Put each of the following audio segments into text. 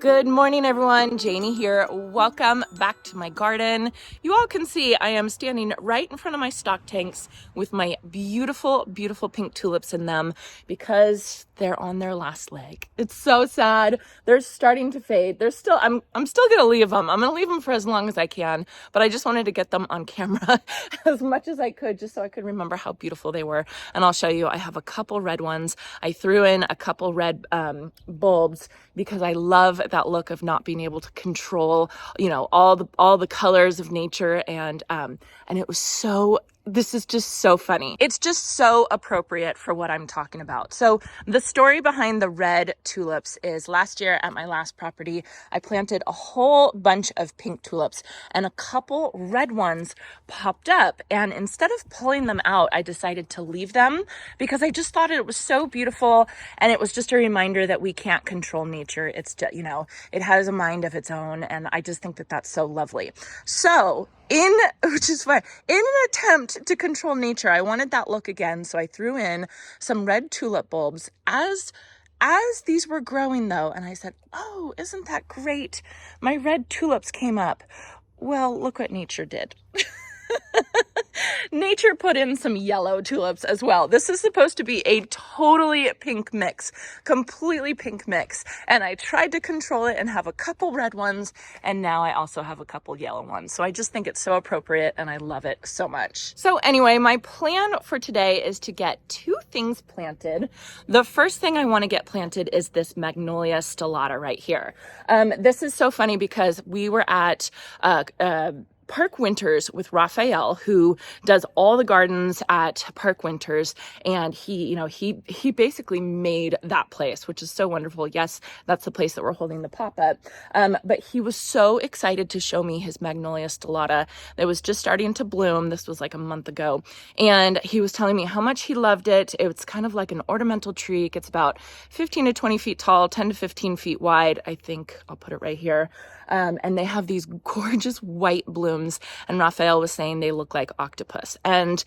Good morning, everyone. Janie here. Welcome back to my garden. You all can see I am standing right in front of my stock tanks with my beautiful, beautiful pink tulips in them because they're on their last leg. It's so sad. They're starting to fade. They're still, I'm still going to leave them. I'm going to leave them for as long as I can, but I just wanted to get them on camera as much as I could just so I could remember how beautiful they were. And I'll show you, I have a couple red ones. I threw in a couple red bulbs because I love that look of not being able to control, you know, all the colors of nature. And it was so, this is just so funny. It's just so appropriate for what I'm talking about. So the story behind the red tulips is last year at my last property, I planted a whole bunch of pink tulips and a couple red ones popped up. And instead of pulling them out, I decided to leave them because I just thought it was so beautiful. And it was just a reminder that we can't control nature. It's just, you know, it has a mind of its own. And I just think that that's so lovely. So which is fun, in an attempt to control nature, I wanted that look again. So I threw in some red tulip bulbs as these were growing though. And I said, oh, isn't that great? My red tulips came up. Well, look what nature did. Nature put in some yellow tulips as well. This is supposed to be a totally pink mix, completely pink mix. And I tried to control it and have a couple red ones. And now I also have a couple yellow ones. So I just think it's so appropriate and I love it so much. So anyway, my plan for today is to get two things planted. The first thing I want to get planted is this Magnolia Stila right here. This is so funny because we were at Park Winters with Rafael, who does all the gardens at Park Winters, and he basically made that place, which is so wonderful. Yes, that's the place that we're holding the pop-up. But he was so excited to show me his Magnolia Stila that was just starting to bloom. This was like a month ago, and he was telling me how much he loved it. It's kind of like an ornamental tree. It gets about 15 to 20 feet tall, 10 to 15 feet wide. I think I'll put it right here. And they have these gorgeous white blooms. And Rafael was saying they look like octopus. And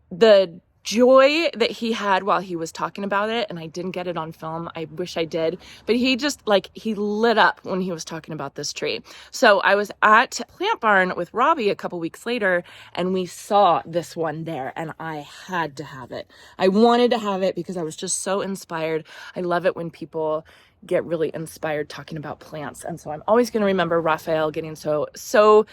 the joy that he had while he was talking about it, and I didn't get it on film. I wish I did. But he just he lit up when he was talking about this tree. So I was at Plant Barn with Robbie a couple weeks later, and we saw this one there, and I had to have it. I wanted to have it because I was just so inspired. I love it when people get really inspired talking about plants. And so I'm always going to remember Rafael getting so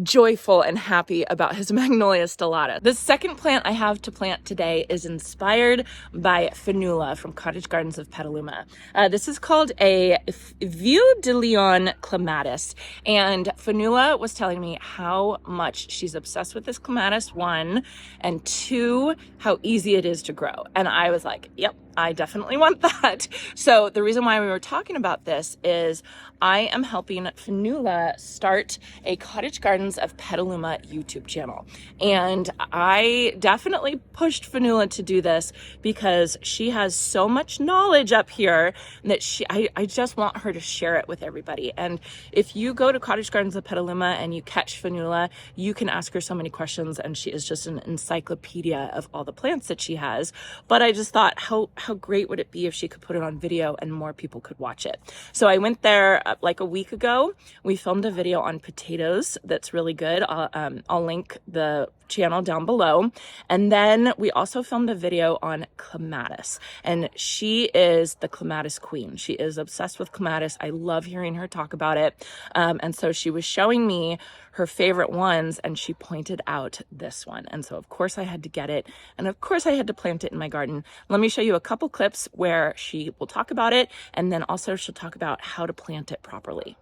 joyful and happy about his Magnolia Stila. The second plant I have to plant today is inspired by Fionuala from Cottage Gardens of Petaluma. This is called a View de Leon Clematis. And Fionuala was telling me how much she's obsessed with this clematis, one, and two, how easy it is to grow. And I was like, yep, I definitely want that. So the reason why we were talking about this is I am helping Fionuala start a Cottage Gardens of Petaluma YouTube channel. And I definitely pushed Fionuala to do this because she has so much knowledge up here that I just want her to share it with everybody. And if you go to Cottage Gardens of Petaluma and you catch Fionuala, you can ask her so many questions, and she is just an encyclopedia of all the plants that she has. But I just thought, how great would it be if she could put it on video and more people could watch it. So I went there like a week ago. We filmed a video on potatoes that's really good. I'll link the channel down below. And then we also filmed a video on clematis, and she is the clematis queen. She is obsessed with clematis. I love hearing her talk about it. And so she was showing me her favorite ones, and she pointed out this one. And so of course I had to get it, and of course I had to plant it in my garden. Let me show you a couple clips where she will talk about it, and then also she'll talk about how to plant it properly.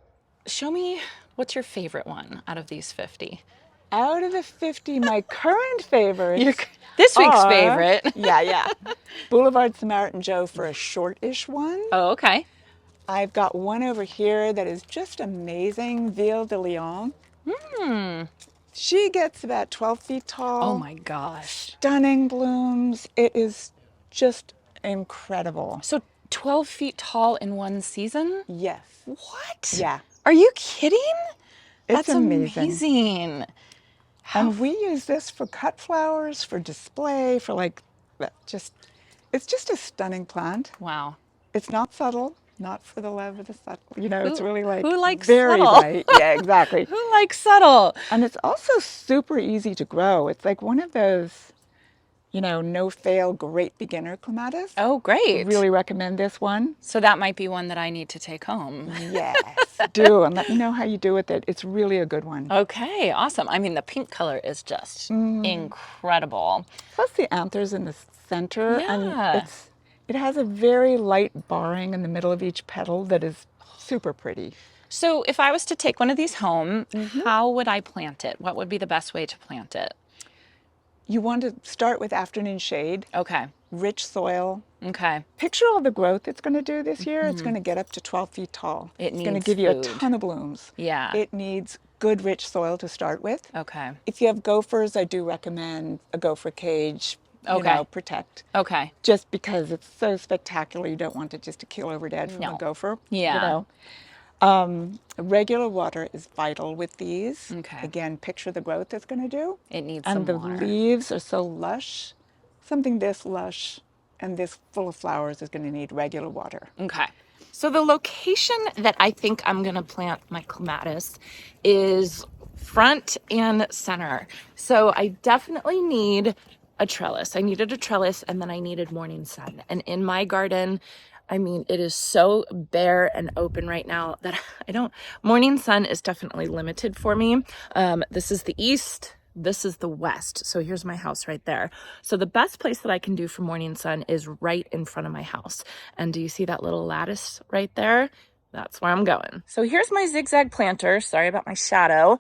Show me, what's your favorite one out of these 50? Out of the 50, my current favorites this week's favorite. Yeah. Boulevard Samaritan Joe for a shortish one. Oh, okay. I've got one over here that is just amazing, Ville de Leon. She gets about 12 feet tall. Oh my gosh. Stunning blooms. It is just incredible. So 12 feet tall in one season? Yes. What? Yeah. Are you kidding? It's That's amazing. And we use this for cut flowers, for display, for it's just a stunning plant. Wow. It's not subtle. not for the love of the subtle. You know, it's really like who likes very subtle? bright. Yeah, exactly. Who likes subtle? And it's also super easy to grow. It's like one of those, you know, no-fail great beginner clematis. Oh, great. Really recommend this one. So that might be one that I need to take home. Yes, do. And let me know how you do with it. It's really a good one. Okay, awesome. I mean, the pink color is just incredible. Plus the anthers in the center. Yeah. And it has a very light barring in the middle of each petal that is super pretty. So if I was to take one of these home, how would I plant it? What would be the best way to plant it? You want to start with afternoon shade, Okay. rich soil. Okay. Picture all the growth it's going to do this year. It's going to get up to 12 feet tall. It's going to needs give you food. a ton of blooms. Yeah. It needs good, rich soil to start with. Okay. If you have gophers, I do recommend a gopher cage, you know, protect. Okay. Just because it's so spectacular, you don't want it just to keel over dead from a gopher. Yeah. You know. Regular water is vital with these. Okay. Again, picture the growth it's going to do. It needs and some the water. leaves are so lush. Something this lush and this full of flowers is going to need regular water. Okay. So the location that I think I'm going to plant my clematis is front and center. So I definitely need a trellis. I needed a trellis and then I needed morning sun. And in my garden, I mean, it is so bare and open right now that morning sun is definitely limited for me. This is the east. This is the west. So here's my house right there. So the best place that I can do for morning sun is right in front of my house. And do you see that little lattice right there? That's where I'm going. So here's my zigzag planter. Sorry about my shadow.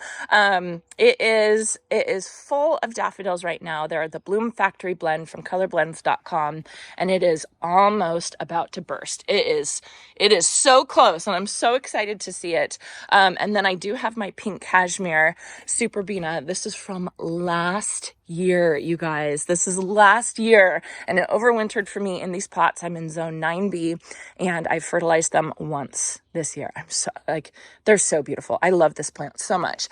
It is full of daffodils right now. They're the Bloom Factory blend from colorblends.com, and it is almost about to burst. It is so close, and I'm so excited to see it. And then I do have my pink cashmere Superbina. This is from last year, you guys. This is last year, and it overwintered for me in these pots. I'm in zone 9B, and I fertilized them once this year. I'm so they're so beautiful. I love this plant so much.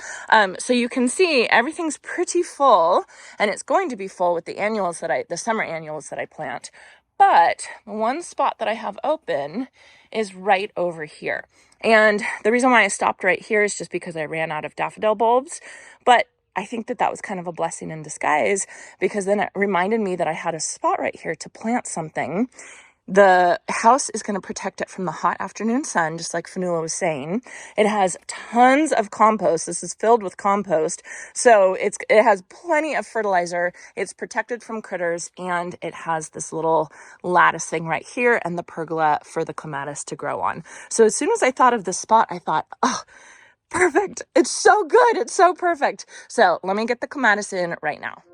So you can see everything's pretty full, and it's going to be full with the summer annuals that I plant. But the one spot that I have open is right over here. And the reason why I stopped right here is just because I ran out of daffodil bulbs. But I think that was kind of a blessing in disguise, because then it reminded me that I had a spot right here to plant something. The house is going to protect it from the hot afternoon sun, just like Fionuala was saying. It has tons of compost. This is filled with compost. So it has plenty of fertilizer. It's protected from critters, and it has this little lattice thing right here and the pergola for the clematis to grow on. So as soon as I thought of this spot, I thought, oh, perfect. It's so good. It's so perfect. So let me get the clematis in right now.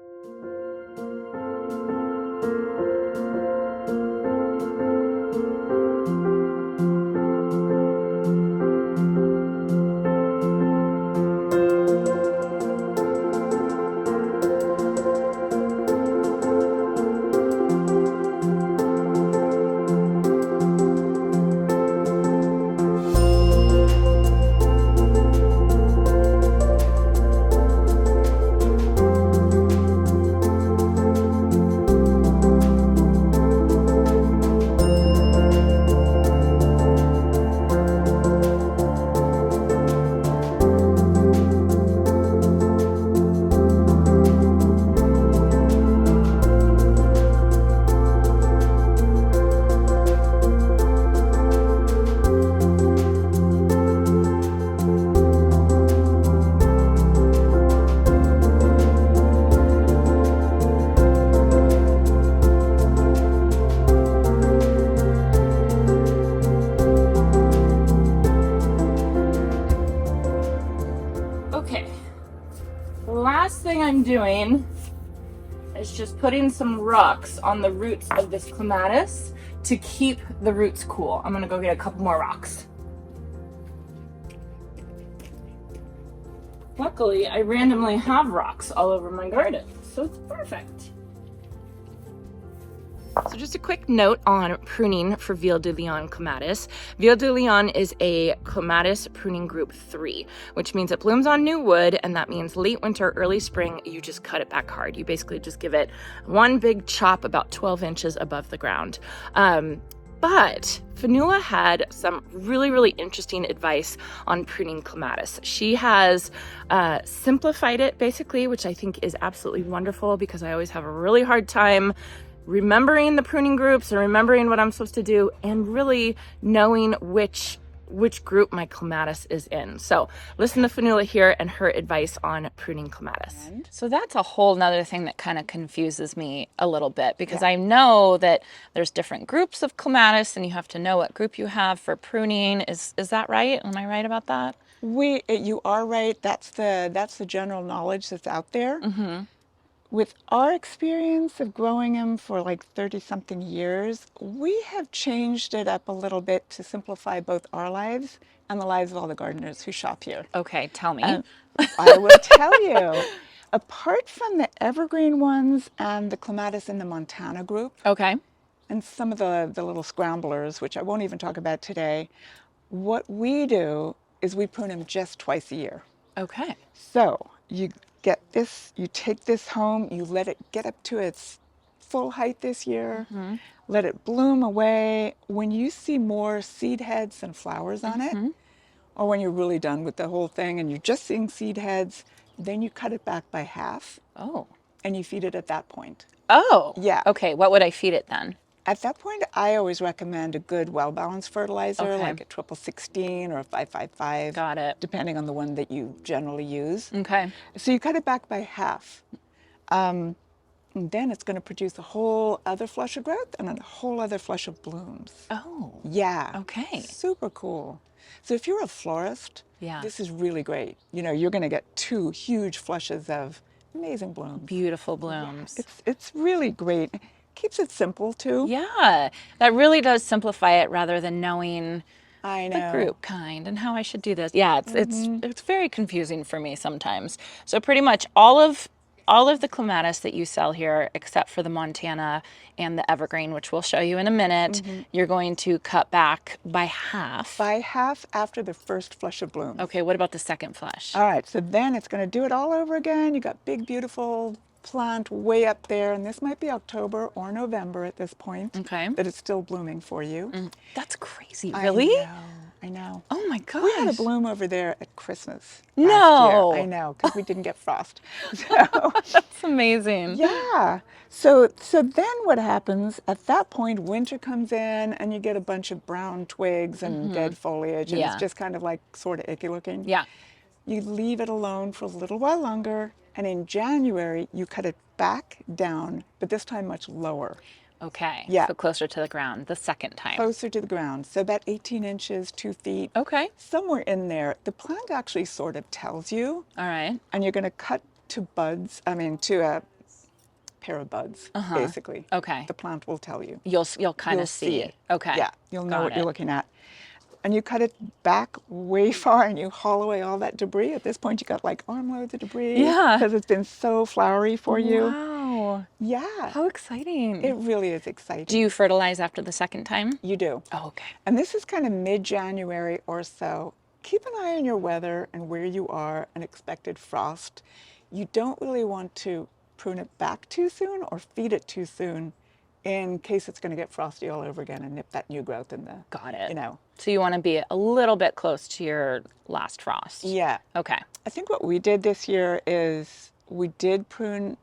I'm doing is just putting some rocks on the roots of this clematis to keep the roots cool. I'm gonna go get a couple more rocks. Luckily, I randomly have rocks all over my garden, so it's perfect. So just a quick note on pruning for Ville de Lion clematis. Ville de Lion is a clematis pruning group 3, which means it blooms on new wood, and that means late winter, early spring, you just cut it back hard. You basically just give it one big chop about 12 inches above the ground. But Fionnuala had some really, really interesting advice on pruning clematis. She has simplified it basically, which I think is absolutely wonderful because I always have a really hard time remembering the pruning groups and remembering what I'm supposed to do and really knowing which group my clematis is in. So listen to Fionnuala here and her advice on pruning clematis. So that's a whole nother thing that kind of confuses me a little bit because I know that there's different groups of clematis and you have to know what group you have for pruning. Is that right? Am I right about that? You are right. That's the general knowledge that's out there. With our experience of growing them for like 30-something years, we have changed it up a little bit to simplify both our lives and the lives of all the gardeners who shop here. Okay, tell me. I will tell you. Apart from the evergreen ones and the clematis in the Montana group, Okay. and some of the little scramblers, which I won't even talk about today, what we do is we prune them just twice a year. Okay. So you get this, you take this home, you let it get up to its full height this year, let it bloom away. When you see more seed heads and flowers on it, or when you're really done with the whole thing and you're just seeing seed heads, then you cut it back by half. Oh. And you feed it at that point. Oh. Yeah. Okay, what would I feed it then? At that point, I always recommend a good, well-balanced fertilizer, like a 16 or a 555. Got it. Depending on the one that you generally use. Okay. So you cut it back by half. And then it's going to produce a whole other flush of growth and a whole other flush of blooms. Oh. Yeah. Okay. Super cool. So if you're a florist, this is really great. You know, you're going to get 2 huge flushes of amazing blooms. Beautiful blooms. Yeah, it's really great. Keeps it simple too. Yeah, that really does simplify it rather than knowing I know. the group kind and how I should do this. Yeah, it's very confusing for me sometimes. So pretty much all of the clematis that you sell here, except for the Montana and the evergreen, which we'll show you in a minute, you're going to cut back by half. By half after the first flush of bloom. Okay, what about the second flush? All right, so then it's going to do it all over again. You got big, beautiful plant way up there, and this might be October or November at this point. Okay. That it's still blooming for you. That's crazy, really? I know. Oh my gosh. We had a bloom over there at Christmas No. last year. I know, because we didn't get frost. So, That's amazing. yeah. So then what happens, at that point, winter comes in and you get a bunch of brown twigs and dead foliage, and it's just kind of like sort of icky looking. Yeah. You leave it alone for a little while longer, and in January, you cut it back down, but this time much lower. Okay. Yeah. So closer to the ground the second time. Closer to the ground, so about 18 inches, 2 feet. Okay. Somewhere in there. The plant actually sort of tells you. All right. And you're going to cut to to a pair of buds, basically. Okay. The plant will tell you. You'll kind of see it. Okay. Yeah, you'll know Got what it. you're looking at. And you cut it back way far and you haul away all that debris. At this point, you got like armloads of debris. Yeah. Because it's been so flowery for you. Wow. Yeah. How exciting. It really is exciting. Do you fertilize after the second time? You do. Oh, okay. And this is kind of mid-January or so. Keep an eye on your weather and where you are and expected frost. You don't really want to prune it back too soon or feed it too soon in case it's going to get frosty all over again and nip that new growth in the. Got it. You know. So you want to be a little bit close to your last frost. Yeah. Okay. I think what we did this year is we did prune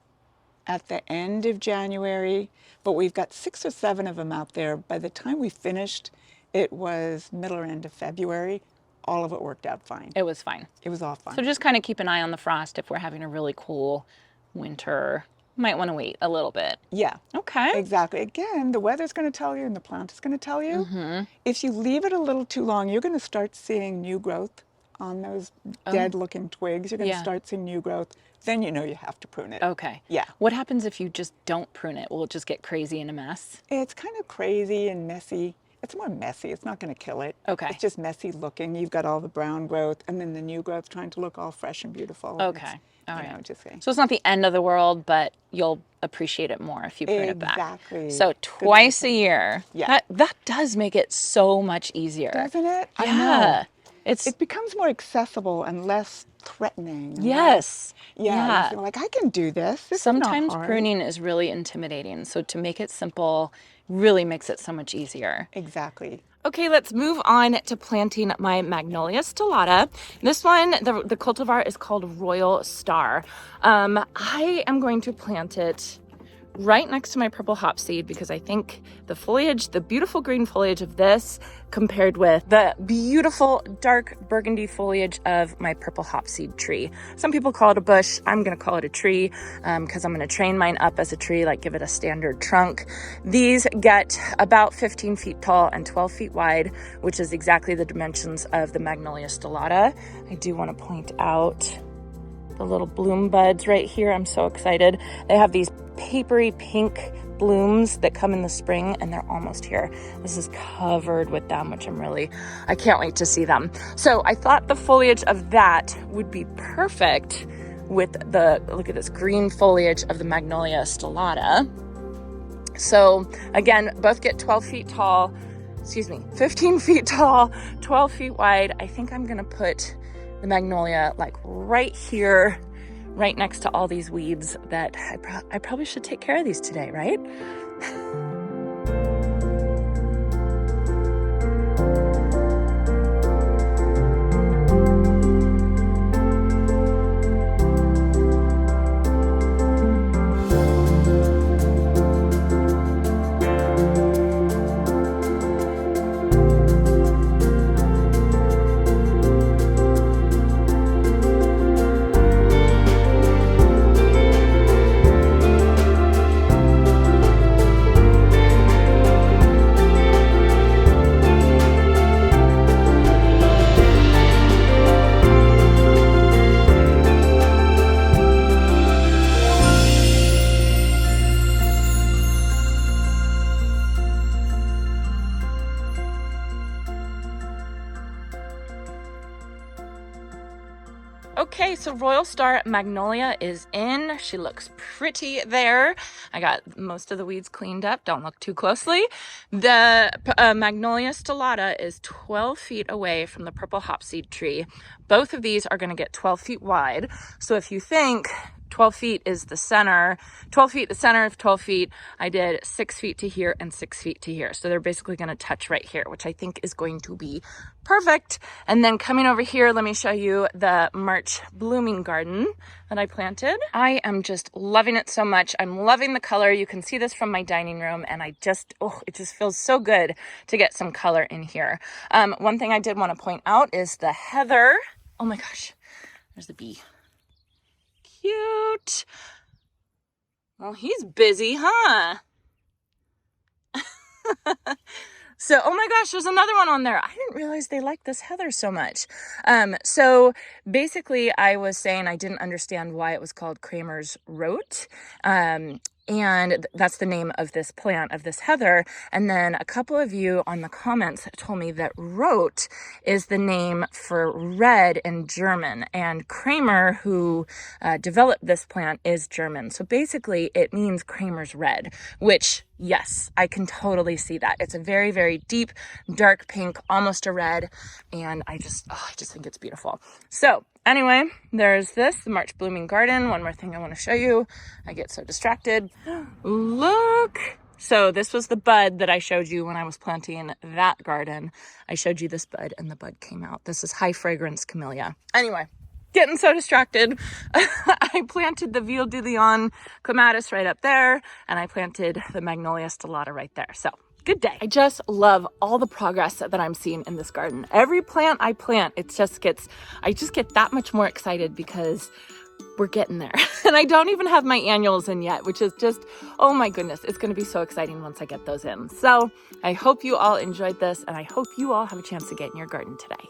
at the end of January, but we've got 6 or 7 of them out there. By the time we finished, it was middle or end of February. All of it worked out fine. It was fine. It was all fine. So just kind of keep an eye on the frost if we're having a really cool winter. Might want to wait a little bit. Yeah. Okay. Exactly. Again, the weather's going to tell you and the plant is going to tell you. If you leave it a little too long, you're going to start seeing new growth on those dead-looking twigs. You're going to start seeing new growth. Then you know you have to prune it. Okay. Yeah. What happens if you just don't prune it? Will it just get crazy and a mess? It's kind of crazy and messy. It's more messy. It's not going to kill it. Okay. It's just messy looking. You've got all the brown growth and then the new growth trying to look all fresh and beautiful. Okay. All You right. know, just saying. So it's not the end of the world, but you'll appreciate it more if you prune it back. Exactly. So twice a year. Yeah. That does make it so much easier. Doesn't it? I Yeah. know. It It becomes more accessible and less threatening. Yes. Yeah, you feel like, I can do this. This is not Sometimes hard. pruning is really intimidating. So to make it simple really makes it so much easier. Exactly. Okay, let's move on to planting my Magnolia Stilata. This one, the cultivar is called Royal Star. I am going to plant it right next to my purple hopseed because I think the foliage, the beautiful green foliage of this compared with the beautiful dark burgundy foliage of my purple hopseed tree. Some people call it a bush. I'm going to call it a tree because I'm going to train mine up as a tree, like give it a standard trunk. These get about 15 feet tall and 12 feet wide, which is exactly the dimensions of the Magnolia Stilata. I do want to point out the little bloom buds right here. I'm so excited. They have these papery pink blooms that come in the spring and they're almost here. This is covered with them, which I can't wait to see them. So I thought the foliage of that would be perfect with look at this green foliage of the Magnolia Stilata. So again, both get 15 feet tall, 12 feet wide. I think I'm gonna put the Magnolia like right here, right next to all these weeds that I probably should take care of these today, right? Okay, so Royal Star Magnolia is in. She looks pretty there. I got most of the weeds cleaned up. Don't look too closely. The Magnolia Stilata is 12 feet away from the purple hopseed tree. Both of these are going to get 12 feet wide. So if you think 12 feet is the center, 12 feet, the center of 12 feet, I did 6 feet to here and 6 feet to here. So they're basically going to touch right here, which I think is going to be perfect. And then coming over here, let me show you the March blooming garden that I planted. I am just loving it so much. I'm loving the color. You can see this from my dining room and it just feels so good to get some color in here. One thing I did want to point out is the heather. Oh my gosh, there's the bee. Cute. Well, he's busy, huh? So, oh my gosh, there's another one on there. I didn't realize they like this heather so much. So basically I was saying I didn't understand why it was called Kramer's Rote. And that's the name of this plant, of this heather. And then a couple of you on the comments told me that Rote is the name for red in German. And Kramer, who developed this plant, is German. So basically it means Kramer's red, which, yes, I can totally see that. It's a very, very deep, dark pink, almost a red. And I just think it's beautiful. So anyway, there's this, the March blooming garden. One more thing I want to show you. I get so distracted. Look. So this was the bud that I showed you when I was planting that garden. I showed you this bud and the bud came out. This is high fragrance camellia. Anyway, getting so distracted. I planted the Ville de Lyon Clematis right up there, and I planted the Magnolia Stilata right there. So good day. I just love all the progress that I'm seeing in this garden. Every plant I plant, I just get that much more excited because we're getting there. And I don't even have my annuals in yet, which is just, oh my goodness, it's going to be so exciting once I get those in. So I hope you all enjoyed this, and I hope you all have a chance to get in your garden today.